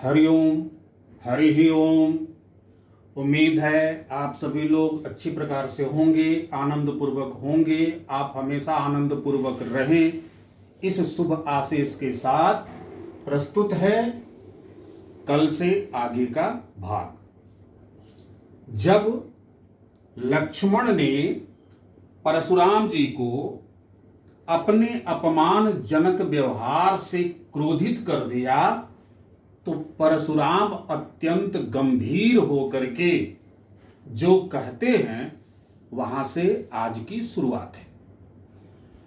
हरिओम। हरि ओम। उम्मीद है आप सभी लोग अच्छी प्रकार से होंगे, आनंद पूर्वक होंगे। आप हमेशा आनंद पूर्वक रहें, इस शुभ आशीष के साथ प्रस्तुत है कल से आगे का भाग। जब लक्ष्मण ने परशुराम जी को अपने अपमानजनक व्यवहार से क्रोधित कर दिया तो परशुराम अत्यंत गंभीर होकर के जो कहते हैं वहां से आज की शुरुआत है।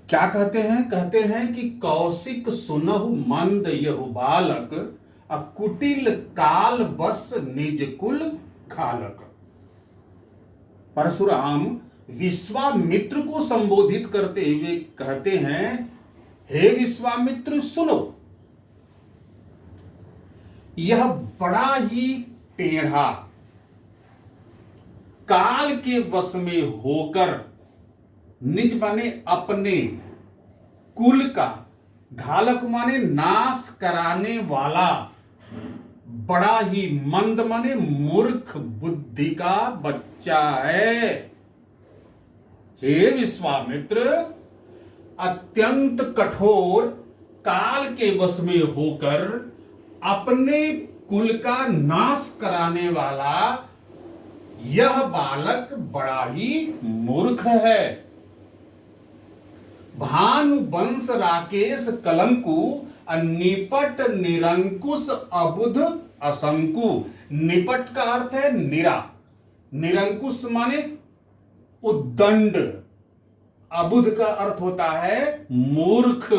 क्या कहते हैं? कहते हैं कि कौशिक सुनहु मंद यहु बालक, अकुटिल काल बस निज कुल खालक। परशुराम विश्वामित्र को संबोधित करते हुए कहते हैं, हे विश्वामित्र सुनो, यह बड़ा ही टेढ़ा, काल के वश में होकर निज माने अपने कुल का, घालक माने नाश कराने वाला, बड़ा ही मंद माने मूर्ख बुद्धि का बच्चा है। हे विश्वामित्र, अत्यंत कठोर काल के वश में होकर अपने कुल का नाश कराने वाला यह बालक बड़ा ही मूर्ख है। भानु वंश राकेश कलंकु, निपट निरंकुश अबुध असंकु। निपट का अर्थ है निरा, निरंकुश माने उद्दंड, अबुध का अर्थ होता है मूर्ख,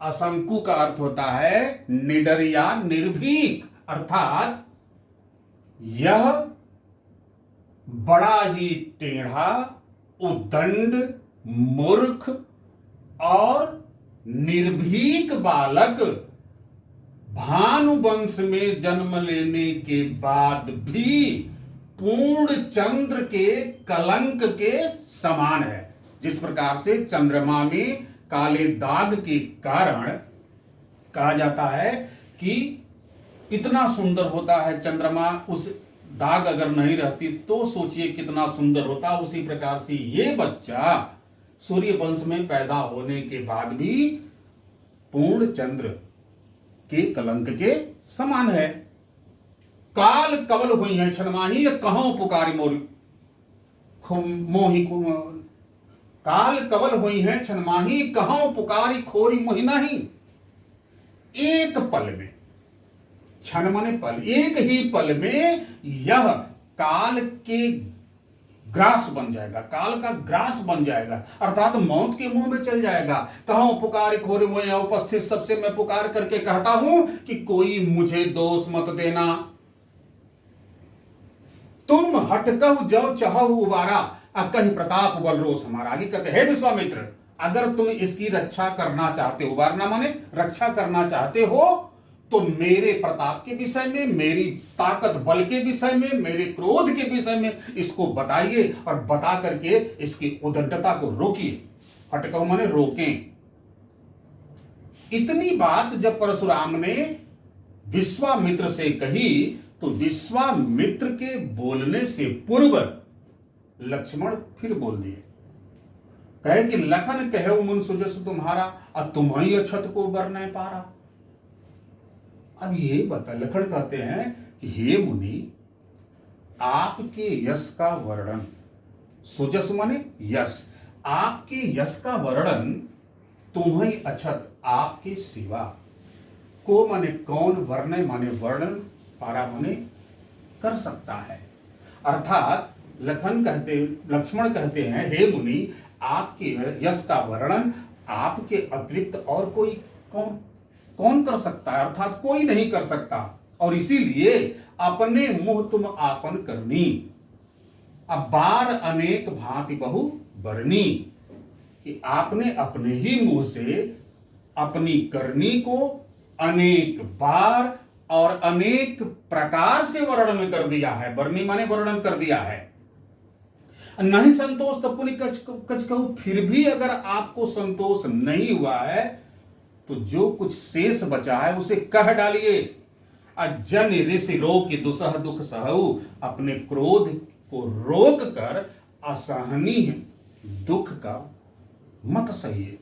असंकु का अर्थ होता है निडर या निर्भीक। अर्थात यह बड़ा ही टेढ़ा, उद्दंड, मूर्ख और निर्भीक बालक भानु वंश में जन्म लेने के बाद भी पूर्ण चंद्र के कलंक के समान है। जिस प्रकार से चंद्रमा में काले दाग के कारण कहा जाता है कि इतना सुंदर होता है चंद्रमा, उस दाग अगर नहीं रहती तो सोचिए कितना सुंदर होता। उसी प्रकार से ये बच्चा सूर्य वंश में पैदा होने के बाद भी पूर्ण चंद्र के कलंक के समान है। काल कवल हुई है छनमाही, कहो पुकारी मोही काल कवल हुई है छनमाही, कहो पुकारी खोरी मोहि नहीं। एक पल में, क्षण माने पल, एक ही पल में यह काल के ग्रास बन जाएगा, काल का ग्रास बन जाएगा, अर्थात मौत के मुंह में चल जाएगा। कहो पुकारी खोरी मोहि, उपस्थित सबसे मैं पुकार करके कहता हूं कि कोई मुझे दोष मत देना। तुम हटकहु जो चाहु उबारा, कहीं प्रताप बल रोष हमारा। आगे कहते हैं, विश्वामित्र, अगर तुम इसकी रक्षा करना चाहते हो, उबारना माने रक्षा करना चाहते हो, तो मेरे प्रताप के विषय में, मेरी ताकत बल के विषय में, मेरे क्रोध के विषय में इसको बताइए और बता करके इसकी उद्दंडता को रोकिए। हटकहु माने रोकें। इतनी बात जब परशुराम ने विश्वामित्र से कही तो विश्वामित्र के बोलने से पूर्व लक्ष्मण फिर बोल दिए, कहे कि लखन कहे मुन सुजस तुम्हारा, अब तुम्हारी अछत को बर नहीं पारा। अब ये बता, लखन कहते हैं कि हे मुनि, आपके यश का वर्णन, सुजस माने यश, आपके यश का वर्णन, तुम्हारी अछत, आपके सिवा, को माने कौन, वर्ण माने वर्णन, पारा माने कर सकता है। अर्थात लक्ष्मण कहते हैं, हे मुनि, आपके यश का वर्णन आपके अतिरिक्त और कोई कौन कर सकता है, अर्थात कोई नहीं कर सकता। और इसीलिए अपने मुंह तुम आपन करनी, अब बार अनेक भांति बहु बरनी, कि आपने अपने ही मुंह से अपनी करनी को अनेक बार और अनेक प्रकार से वर्णन कर दिया है। बरनी माने वर्णन कर दिया है। नहीं संतोष तपुनि कछ कहूं, फिर भी अगर आपको संतोष नहीं हुआ है तो जो कुछ शेष बचा है उसे कह डालिए। जन ऋषि रोक दुसह दुख सहु, अपने क्रोध को रोक कर असहनीय दुख का मत सहिए।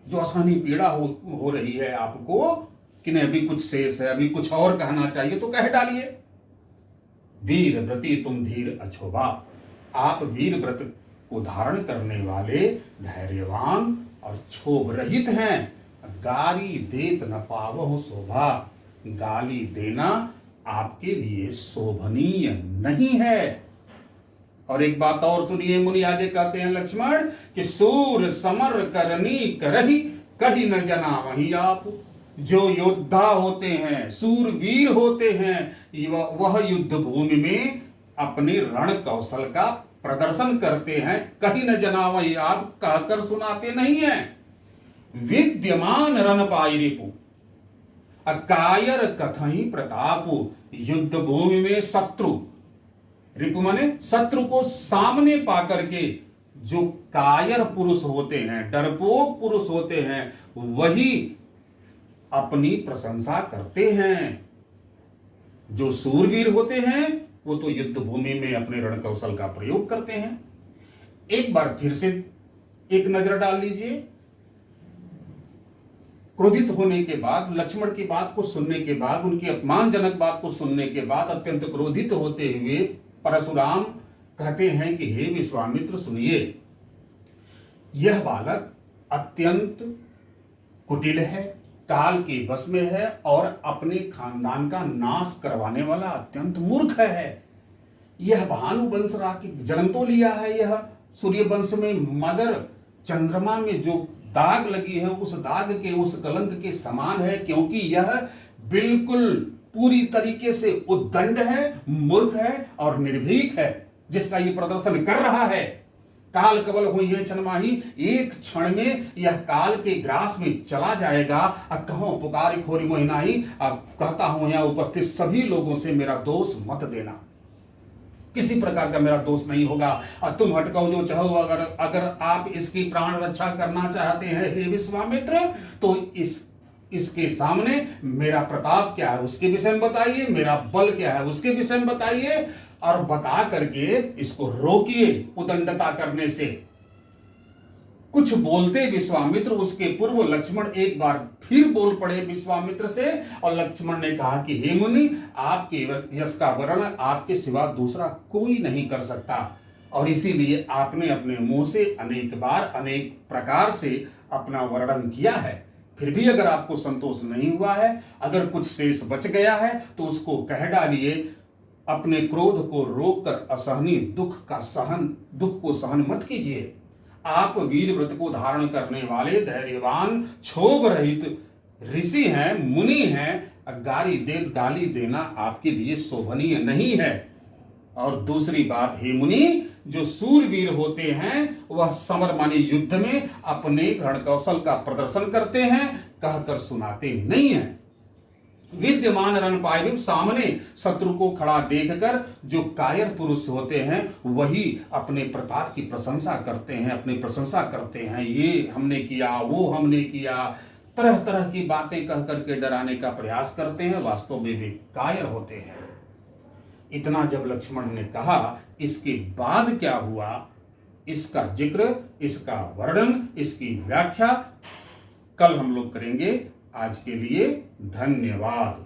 जो असहनीय पीड़ा हो रही है आपको कि नहीं अभी कुछ शेष है, अभी कुछ और कहना चाहिए तो कह डालिए। वीर व्रती तुम धीर अछोभा, आप वीर व्रत को धारण करने वाले धैर्यवान और क्षोभ रहित हैं। गाली देत न पावहु शोभा, गाली देना आपके लिए शोभनीय नहीं है। और एक बात और सुनिए, मुनि आगे कहते हैं लक्ष्मण कि सूर समर करनी करही, कही न जना वही आप। जो योद्धा होते हैं, सूरवीर होते हैं, वह युद्ध भूमि में अपने रण कौशल का प्रदर्शन करते हैं, कहीं न जना वही आप कहकर सुनाते नहीं हैं। विद्यमान रण पाई रिपु, अकायर कथई प्रतापु। युद्ध भूमि में शत्रु, रिपु माने शत्रु को सामने पाकर के जो कायर पुरुष होते हैं, डरपोक पुरुष होते हैं, वही अपनी प्रशंसा करते हैं। जो सूरवीर होते हैं वो तो युद्ध भूमि में अपने रण कौशल का प्रयोग करते हैं। एक बार फिर से एक नजर डाल लीजिए। क्रोधित होने के बाद, लक्ष्मण की बात को सुनने के बाद, उनकी अपमानजनक बात को सुनने के बाद अत्यंत क्रोधित होते हुए परशुराम कहते हैं कि हे विश्वामित्र सुनिए, यह बालक अत्यंत कुटिल है, काल के बस में है और अपने खानदान का नाश करवाने वाला अत्यंत मूर्ख है। यह भानुवंश की जन्म तो लिया है यह सूर्य वंश में, मगर चंद्रमा में जो दाग लगी है उस दाग के, उस कलंक के समान है, क्योंकि यह बिल्कुल पूरी तरीके से उद्दंड है, मूर्ख है और निर्भीक है, जिसका ये प्रदर्शन कर रहा है। काल कवल हुई है छनमाही, एक क्षण में यह काल के ग्रास में चला जाएगा। अब कहो पुकारी खोरी मोहिनाही, अब कहता हूं यहां उपस्थित सभी लोगों से मेरा दोष मत देना, किसी प्रकार का मेरा दोष नहीं होगा। और तुम हटकाओ जो चाहो, अगर आप इसकी प्राण रक्षा करना चाहते हैं हे विश्वामित्र, तो इसके सामने मेरा प्रताप क्या है उसके विषय में बताइए, मेरा बल क्या है उसके विषय में बताइए, और बता करके इसको रोकिए उदंडता करने से। कुछ बोलते विश्वामित्र, उसके पूर्व लक्ष्मण एक बार फिर बोल पड़े विश्वामित्र से, और लक्ष्मण ने कहा कि हे मुनि, आपके यश का वर्णन आपके सिवा दूसरा कोई नहीं कर सकता, और इसीलिए आपने अपने मुंह से अनेक बार अनेक प्रकार से अपना वर्णन किया है। फिर भी अगर आपको संतोष नहीं हुआ है, अगर कुछ शेष बच गया है तो उसको कह डालिए। अपने क्रोध को रोककर असहनीय दुख को सहन मत कीजिए। आप वीर व्रत को धारण करने वाले धैर्यवान क्षोभ रहित ऋषि हैं, मुनि हैं। गाली देना आपके लिए शोभनीय नहीं है। और दूसरी बात, हे मुनि, जो सूरवीर होते हैं वह समर माने युद्ध में अपने रण कौशल का प्रदर्शन करते हैं, कहकर सुनाते नहीं हैं। विद्यमान रण पाए, सामने शत्रु को खड़ा देखकर जो कायर पुरुष होते हैं वही अपने प्रताप की प्रशंसा करते हैं, अपनी प्रशंसा करते हैं। ये हमने किया, वो हमने किया, तरह तरह की बातें कह करके डराने का प्रयास करते हैं, वास्तव में वे कायर होते हैं। इतना जब लक्ष्मण ने कहा, इसके बाद क्या हुआ, इसका जिक्र, इसका वर्णन, इसकी व्याख्या कल हम लोग करेंगे। आज के लिए धन्यवाद।